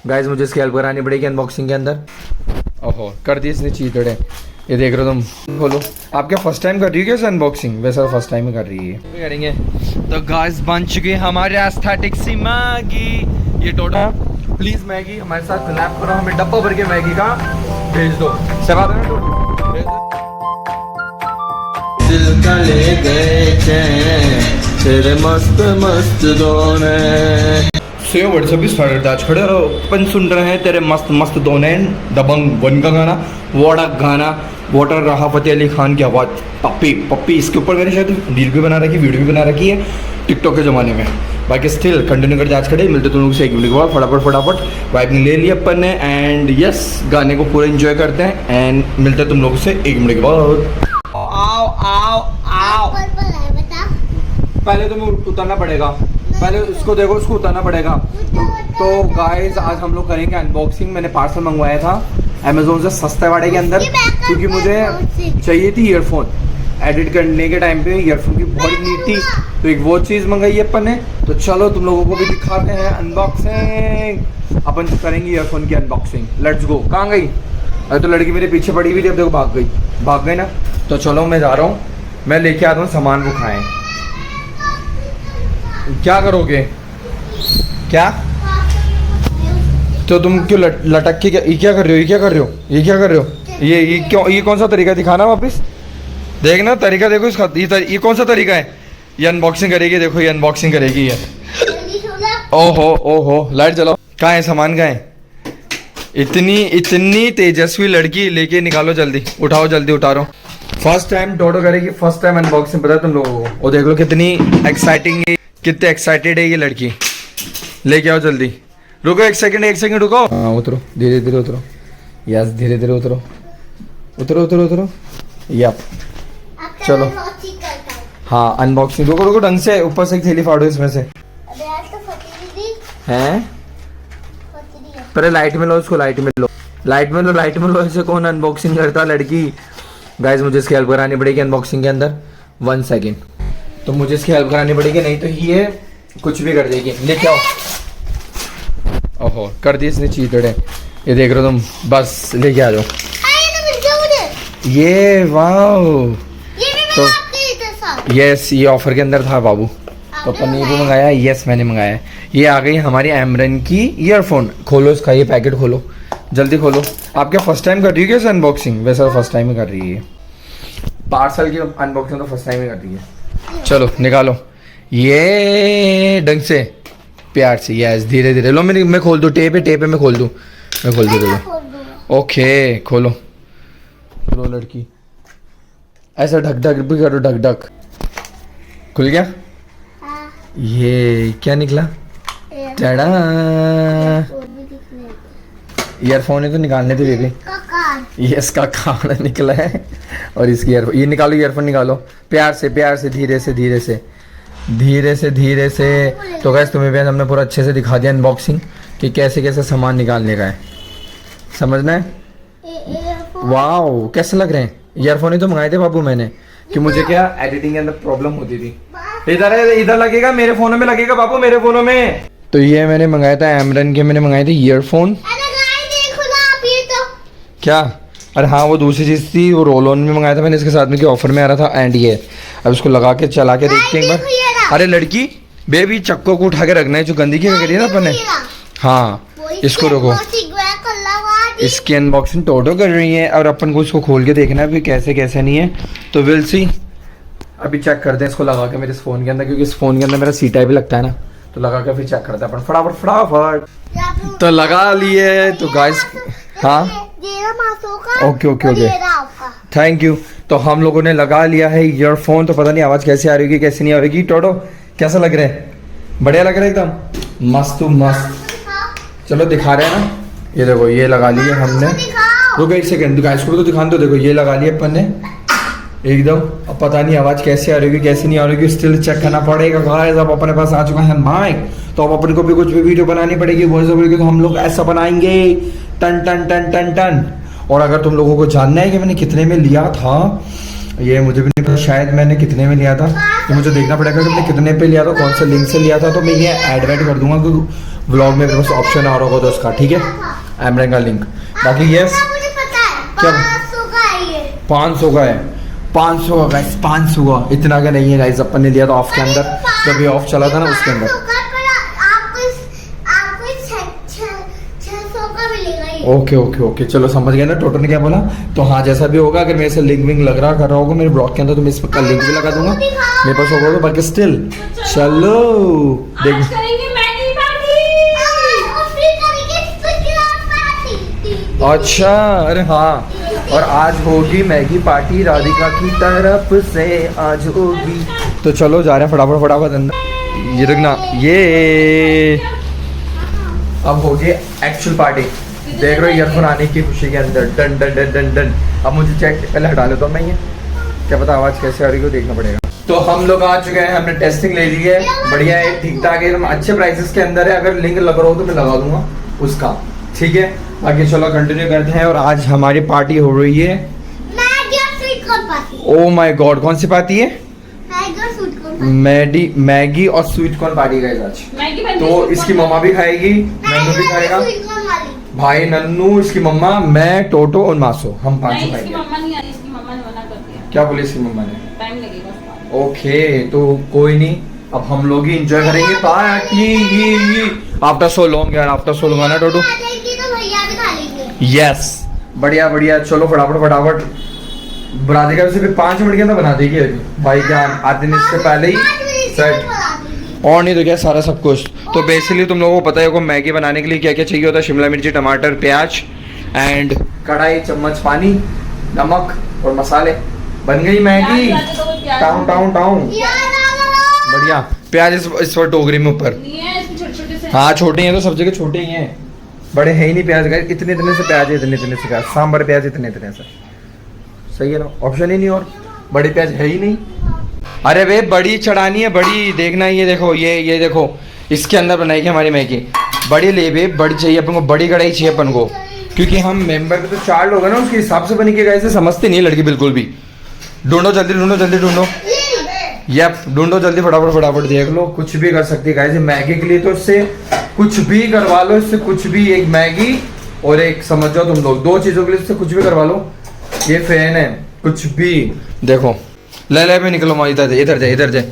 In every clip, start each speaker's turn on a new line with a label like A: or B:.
A: Guys मुझे इसकी help करानी पड़ेगी अनबॉक्सिंग के अंदर। ओहो कर दी इसने चीतड़े। ये देख रहे हो तुम, खोलो। आप क्या फर्स्ट टाइम कर रही हो क्या अनबॉक्सिंग? वैसे फर्स्ट टाइम ही कर रही है। करेंगे तो गाइस बन चुके हमारे एस्थेटिक सी मैगी। ये टोटा प्लीज मैगी हमारे साथ कोलैब करो, हमें डब्बा भर के मैगी का भेज दो। सब आता है दिल का ले गए तेरे मस्त मस्त दोने से व्हाट्सएप भी स्टार्ट आज खड़े रहो। अपन सुन रहे हैं तेरे मस्त मस्त दोने दबंग वन का गाना, वाड़ा गाना, वाटर रहा फतेह अली खान की आवाज़, पप्पी पप्पी। इसके ऊपर मैंने शायद रील भी बना रखी, वीडियो भी बना रखी है टिकटॉक के ज़माने में। बाकी स्टिल कंटिन्यू करते आज खड़े। मिलते तुम लोगों से एक वीडियो के बाद फटाफट वाइपिंग ले लिया अपन ने। एंड यस गाने को पूरा एंजॉय करते हैं एंड मिलते तुम लोगों से एक मिनट के बाद। आओ आओ आओ पहले तुम्हें उतारना पड़ेगा, पहले उसको देखो, उसको उतारना पड़ेगा। तो गाइस आज हम लोग करेंगे अनबॉक्सिंग। मैंने पार्सल मंगवाया था अमेजोन से सस्ते वाड़े के अंदर, क्योंकि मुझे चाहिए थी ईयरफोन। एडिट करने के टाइम पे ईयरफोन की बहुत नीड थी, तो एक वो चीज़ मंगाई है अपन ने। तो चलो तुम लोगों को भी दिखाते हैं अनबॉक्सिंग। अपन करेंगे ईयरफोन की अनबॉक्सिंग। Let's go. कहाँ गई? अरे तो लड़की मेरे पीछे पड़ी हुई थी, अब देखो भाग गई ना। तो चलो मैं जा रहा हूँ, मैं लेके आता हूँ सामान। वो खाएं क्या करोगे? क्या तो तुम क्यों लटक के ये क्या कर रहे हो? ये क्या कर रहे हो? ये क्या कर रहे हो? ये क्यों? ये कौन सा तरीका दिखाना वापस? देखना तरीका देखो इसका। ये कौन सा तरीका है? ये अनबॉक्सिंग करेगी, देखो ये अनबॉक्सिंग करेगी ये। ओहो लाइट जलाओ। कहाँ है सामान? कहाँ है? इतनी तेजस्वी लड़की लेके निकालो जल्दी, उठाओ जल्दी उठा रहा हूँ। फर्स्ट टाइम टोटो करेगी, फर्स्ट टाइम अनबॉक्सिंग। पता है तुम लोगों को? और देख लो कितनी एक्साइटिंग है, कितने एक्साइटेड है ये लड़की। लेके आओ जल्दी। रुको एक सेकंड रुको। हाँ उतरो, धीरे धीरे उतरो। यस धीरे धीरे उतरो, उतरो। यप चलो। हाँ अनबॉक्सिंग। रुको ढंग से, ऊपर से एक थैली फाड़ो इसमें से। हैं पहले लाइट में लो उसको, लाइट में लो। ऐसे कौन अनबॉक्सिंग करता लड़की? गाइस मुझे इसकी हेल्प करानी पड़ेगी अनबॉक्सिंग के अंदर। 1 सेकेंड। तो मुझे इसकी हेल्प करानी पड़ेगी, नहीं तो ये कुछ भी कर देगी। लेके आओ। ओहो कर दी इसने चीतड़े। ये देख रहे हो तुम, बस लेके आ जाओ। ये वाओ, तो यस ये ऑफर के अंदर था बाबू। तो पनीर भी मंगाया। यस मैंने मंगाया। ये आ गई हमारी एमरन की ईयरफोन। खोलो इसका ये पैकेट, खोलो जल्दी खोलो। आप क्या फर्स्ट टाइम कर रही हो क्या अनबॉक्सिंग? वैसे फर्स्ट टाइम ही कर रही है। पार्सल की अनबॉक्सिंग तो फर्स्ट टाइम ही कर रही है। चलो निकालो ये ढंग से, प्यार से। यस धीरे धीरे लो। मैं खोल दूँ टेप है मैं खोल दूँ। ओके खोलो लड़की। ऐसा ढक भी करो, ढक। खुल गया? ये क्या निकला? टाडा ईयरफोन है, तो निकालने थे बेबी। ये इसका कार्ड निकला है और इसकी ईयरफोन। ये निकालो, ईयरफोन निकालो प्यार से धीरे से। तो गाइस तुम्हें भी हमने पूरा अच्छे से दिखा दिया अनबॉक्सिंग कि कैसे सामान निकालने का है, समझना है। वाओ कैसे लग रहे हैं? ईयरफोन ही तो मंगाए थे बाबू मैंने, कि मुझे क्या एडिटिंग के अंदर प्रॉब्लम होती थी। इधर लगेगा, मेरे फोनों में लगेगा बाबू, मेरे फोनों में। तो ये मैंने मंगाया था एमरन के, मैंने मंगाए थे ईयरफोन। क्या? अरे हाँ वो दूसरी चीज़ थी, वो रोल ऑन में मंगाया था मैंने इसके साथ में, कि ऑफर में आ रहा था। एंड ये अब इसको लगा के चला के देखते हैं एक बार। अरे लड़की बेबी चक्कों को उठा के रखना है, जो गंदगी करी है ना अपन ने। हाँ इसको रोको, इसकी अनबॉक्सिंग टोटो कर रही है और अपन को इसको खोल के देखना है भी कैसे नहीं है। तो विल सी, अभी चेक करते हैं इसको लगा के मेरे इस फ़ोन के अंदर, क्योंकि इस फ़ोन के अंदर मेरा सी टाइप भी लगता है ना। तो लगा के फिर चेक करते हैं अपन फटाफट। तो लगा लिए। तो गाइस हाँ ओके थैंक यू। तो हम लोगों ने लगा लिया है ईयरफोन। तो पता नहीं आवाज़ कैसे आ रही होगी कैसे नहीं आ रही। टोटो कैसा लग रहा है? बढ़िया लग रहा है एकदम मस्त। चलो दिखा रहे हैं ना। ये देखो ये लगा लिए हमने। रुको एक सेकंड, गाइस को तो दिखाने दो। देखो ये लगा लिया अपन ने एकदम। अब पता नहीं आवाज़ कैसे आ रही होगी कैसे नहीं आ रही होगी, स्टिल चेक करना पड़ेगा। गाइस अब अपने पास आ चुका है माइक, तो अब अपन को भी कुछ भी वीडियो बनानी पड़ेगी वॉइस ओवर की। तो हम लोग ऐसा बनाएंगे टन। और अगर तुम लोगों को जानना है कि मैंने कितने में लिया था ये मुझे भी नहीं पता, शायद मैंने कितने में लिया था, तो मुझे देखना पड़ेगा कि मैंने कितने पे लिया था, कौन से लिंक से लिया था। तो मैं ये ऐड कर दूंगा क्योंकि व्लॉग में मेरे पास ऑप्शन आ रहा होगा तो उसका, ठीक है, एमरन का लिंक। बाकी यस,
B: मुझे पता है
A: क्या
B: 500 का है ये।
A: 500 का है, 500 का गाइस, 500 का, इतना का नहीं है गाइस। अपन ने लिया था ऑफ के अंदर, जब ये ऑफ चला था ना उसके अंदर। ओके ओके ओके, चलो समझ गया ना टोटल ने क्या बोला। तो हाँ, जैसा भी होगा, अगर मेरे से लिंक विंक लग रहा कर रहा होगा मेरे ब्लॉग के अंदर, तो मैं इसका लिंक भी लगा दूंगा मेरे पास होगा तो। बाकी स्टिल चलो देख,
B: आज करेंगे मैगी पार्टी।
A: अच्छा, अरे हाँ, और आज होगी मैगी पार्टी राधिका की तरफ से, आज होगी। तो चलो जा रहे हैं फटाफट फटाफट अंदर। ये रुकना, ये अब होगी एक्चुअल पार्टी। देख रहे हो ईयरफोन आने की खुशी के अंदर, done done done done done. अब मुझे चेक पहले हटा लेता हूँ मैं, ये क्या पता आवाज़ कैसे आ रही है, देखना पड़ेगा। तो हम लोग आ चुके हैं, हमने टेस्टिंग ले ली है, बढ़िया है, ठीक ठाक है, एकदम अच्छे प्राइसेस के अंदर है। अगर लिंक लग रहा हो तो मैं लगा दूंगा उसका, ठीक है। बाकी चलो कंटिन्यू करते हैं। और आज हमारी पार्टी हो रही है ओ माय गॉड, कौन सी पार्टी है? मैगी और स्वीट कॉर्न पार्टी है आज। तो इसकी मम्मा भी खाएगी, नन्नू भी खाएगा, भाई नन्नू, इसकी मम्मा, मैं, टोटो और मासो, हम पांचों खाएंगे।
B: इसकी मम्मा नहीं आ रही, इसकी मम्मा ने मना कर दिया।
A: क्या बोली इसकी मम्मा ने?
B: टाइम लगेगा उसका।
A: ओके, तो कोई नहीं, अब हम लोग ही एंजॉय करेंगे पार्टी आफ्टर सो लॉन्ग यार, आफ्टर सो लॉन्ग, ना टोटो? यस, बढ़िया बढ़िया। चलो फटाफट फटाफट, राधिका से फिर 5 मिनट के अंदर बना देगी भाई जान, आधे दिन से पहले ही सेट। और नहीं तो क्या, सारा सब कुछ। तो बेसिकली तुम लोगों को पता है मैगी बनाने के लिए क्या क्या चाहिए होता है। शिमला मिर्ची, टमाटर, प्याज एंड कढ़ाई, चम्मच पानी, नमक और मसाले, बन गई मैगी। टाउन टाउन टाउन, बढ़िया। प्याज इस पर टोकरी में ऊपर, हाँ छोटे हैं तो सब जगह छोटे ही हैं, बड़े है ही नहीं प्याज। इतने इतने से प्याज है, इतने इतने से प्याज, सांभर प्याज इतने इतने से, सही है ना, ऑप्शन ही नहीं और बड़े प्याज है ही नहीं। अरे वे बड़ी चढ़ानी है, बड़ी देखना, ये देखो, ये देखो, इसके अंदर बनाएगी हमारी मैगी। बड़ी ले बे, बड़ी चाहिए अपन को, बड़ी कढ़ाई चाहिए अपन को, क्योंकि हम मेंबर तो 4 लोग हैं ना, उसके हिसाब से बनी के गए, समझते नहीं है लड़की बिल्कुल भी। ढूंढो जल्दी, ढूंढो जल्दी, ढूंढो, यप ढूंढो जल्दी, फटाफट फटाफट। देख लो, कुछ भी कर सकती है गाइस मैगी के लिए, तो इससे कुछ भी करवा लो, इससे कुछ भी। एक मैगी और एक, समझ जाओ तुम लोग, 2 चीजों के लिए इससे कुछ भी करवा लो। ये फैन है, कुछ भी। देखो, ले में निकलो, माँ इधर इधर दे,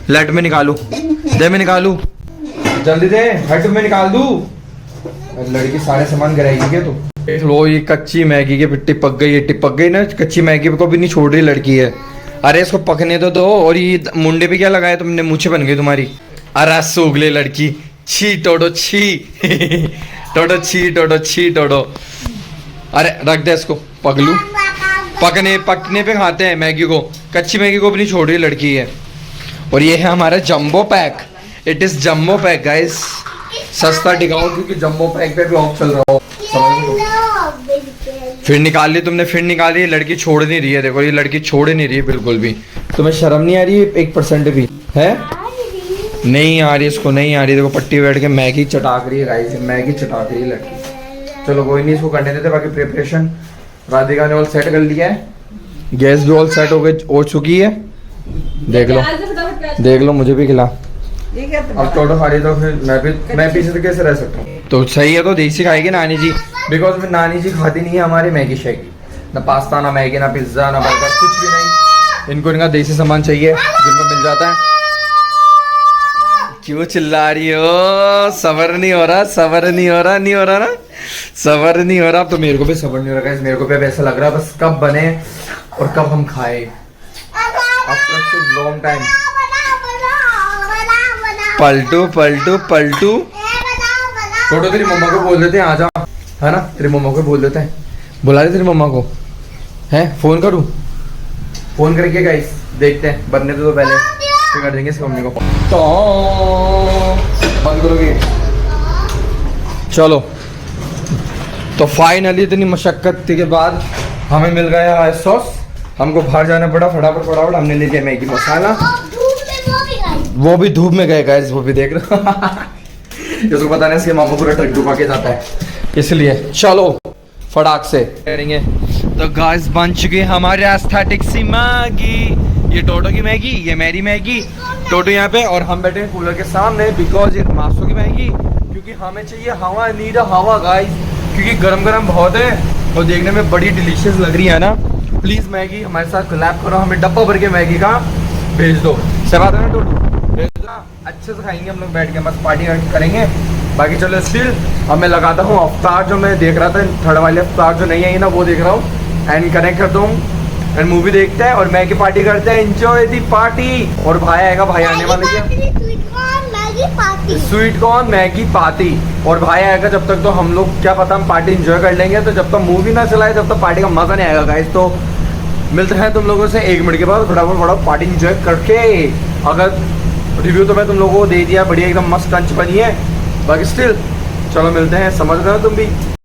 A: लेट में निकालू, दे में निकालू, जल्दी दे, हट में निकाल दू। लड़की सारे सामान गिराएगी क्या तू? देख लो, ये कच्ची मैगी के टिपक गई ना, कच्ची मैगी को भी नहीं छोड़ रही लड़की है। अरे इसको पकने तो दो। और ये मुंडे पे क्या लगाया तुमने, मूछें बन गई तुम्हारी। अरे सूगले लड़की, छी टोटो छी टोटो छी, टोटो छी, टोटो। अरे रख दे इसको, पगलू, पकने पे खाते हैं मैगी को, कच्ची मैगी को भी नहीं छोड़ रही लड़की है। और ये है हमारा jumbo pack, it is jumbo pack guys, सस्ता टिकाऊ, क्योंकि जंबो पैक पे भी ऑफ चल रहा हो, समझ लो। फिर निकाल ली तुमने, फिर निकाल ली, लड़की छोड़ नहीं रही है। देखो, ये लड़की छोड़ नहीं रही है बिल्कुल भी। तुम्हें शर्म नहीं आ रही है 1% भी है? नहीं आ रही, इसको नहीं आ रही। देखो पट्टी बैठ के मैगी चटाक रही है गाइस, मैगी चटाक रही है लड़की। चलो कोई नहीं, इसको करने देते। बाकी प्रिपरेशन राधिका ने ऑल सेट कर लिया है, गैस भी ऑल सेट हो चुकी है। देख लो, मुझे भी खिला। अब टोटो खा रही तो फिर मैं पीछे से कैसे रह सकता हूँ? तो सही है, तो देसी खाएगी नानी जी, बिकॉज में नानी जी खाती नहीं है हमारी मैगी शैगी, ना पास्ता, ना मैगी, ना पिज्जा, ना बर्गर, कुछ भी नहीं। इनको इनका देसी सामान चाहिए जिनको मिल जाता है। क्यों चिल्ला रही हो? सबर नहीं हो रहा, सबर नहीं हो रहा, नहीं हो रहा ना, सबर नहीं हो रहा। अब तो मेरे को भी सबर नहीं हो रहा, मेरे को भी अब ऐसा लग रहा है बस कब बने और कब हम खाए, after long time. Paltu Paltu Paltu, छोटो तेरी मम्मा को बोल देते हैं आ जा, है ना, तेरी मम्मा को बोल देते हैं, बुला दे तेरी मम्मा को, है फोन करूँ? फोन करके गाइस देखते हैं, बनने तो पहले फिर कर देंगे इसकी मम्मी को। तो बंद करोगे? चलो, तो फाइनली इतनी मशक्कत के बाद हमें मिल गया है सॉस। हमको बाहर जाना पड़ा, फटाफट फटाफट हमने ले लिया मैगी मसाला। वो भी धूप में गए गाइस, वो भी देख रहे हो इसको पता नहीं, इसके मामा पूरा ट्रक डुबा के जाता है, इसलिए चलो फटाक से करेंगे। तो गाइस बन चुकी है हमारे एस्थेटिक सी मैगी। ये टोटो की मैगी, ये मेरी मैगी। टोटो यहाँ पे और हम बैठे हैं कूलर के सामने बिकॉज ये मासू की मैगी, क्योंकि हमें चाहिए हवा, नीड हवा गाइस, क्योंकि गरम गरम बहुत है और देखने में बड़ी डिलीशियस लग रही है ना। प्लीज़ मैगी हमारे साथ कोलैब करो, हमें डब्बा भर के मैगी का भेज दो। सब बात है ना टोटो, भेज दो ना, अच्छे से खाएंगे हम लोग बैठ के, बस पार्टी करेंगे। बाकी चलो स्टिल अब मैं लगाता हूँ अवतार, जो मैं देख रहा था थर्ड वाले अवतार जो नहीं आई ना वो देख रहा हूँ, एंड कनेक्ट करता हूँ एंड मूवी देखते हैं और मैगी पार्टी करते हैं। एंजॉय दी पार्टी। और भाई आएगा, भाई आने वाले हैं, स्वीट कॉर्न मैगी पार्टी, और भाई आएगा जब तक तो हम लोग क्या पता हम पार्टी एंजॉय कर लेंगे। तो जब तक मूवी ना चलाए तब तक पार्टी का मजा नहीं आएगा गाइस। तो मिलते हैं तुम लोगों से 1 मिनट के बाद, थोड़ा पार्टी एंजॉय करके। अगर रिव्यू तो मैं तुम लोगों को दे दिया, बढ़िया एकदम मस्त टंच बनी है। बाकी स्टिल चलो मिलते हैं, समझ रहे हो तुम भी।